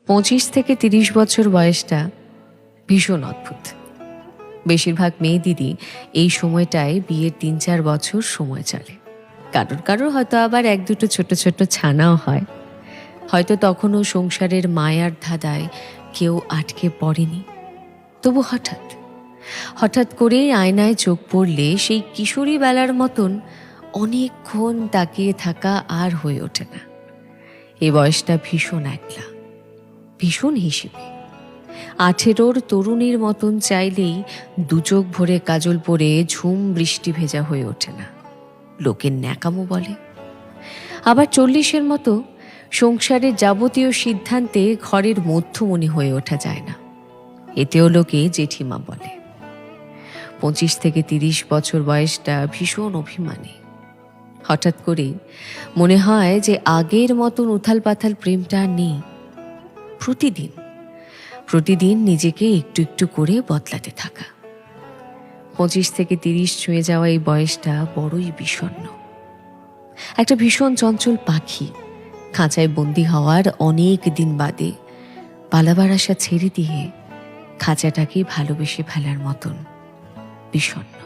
25 থেকে 30 বছর বয়সটা ভীষণ অদ্ভুত। বেশিরভাগ মেয়ে দিদি এই সময়টায় বিয়ের 3-4 বছর সময় চলে। কারোর কারোর হয়তো আবার 1-2 ছোট ছোট ছানাও হয়। হয়তো তখনও সংসারের মায়ার ধাঁধায় কেউ আটকে পড়েনি। তবু হঠাৎ হঠাৎ করেই আয়নায় চোখ পড়লে সেই কিশোরী বেলার মতন অনেকক্ষণ তাকিয়ে থাকা আর হয়ে ওঠে না। এ বয়সটা ভীষণ একলা, ভীষণ হিসেবে। 18-র তরুণীর মতন চাইলেই দুচোখ ভরে কাজল পরে ঝুম বৃষ্টি ভেজা হয়ে ওঠে না। লোকের ন্যাকামো বলে। আবার 40-এর মতো সংসারের যাবতীয় সিদ্ধান্তে ঘরের মধ্যমণি হয়ে ওঠা যায় না। এতেও লোকে জেঠিমা বলে। 25 থেকে 30 বছর বয়সটা ভীষণ অভিমানী। হঠাৎ করেই মনে হয় যে আগের মতন উথাল পাথাল প্রেমটা আর নেই। প্রতিদিন নিজেকে একটু একটু করে বদলাতে থাকা। 25 থেকে 30 ছুঁয়ে যাওয়া এই বয়সটা বড়ই বিষণ্ণ। একটা ভীষণ চঞ্চল পাখি খাঁচায় বন্দি হওয়ার অনেক দিন বাদে পালাবার আশা ছেড়ে দিয়ে খাঁচাটাকে ভালোবেসে ফেলার মতন বিষণ্ণ।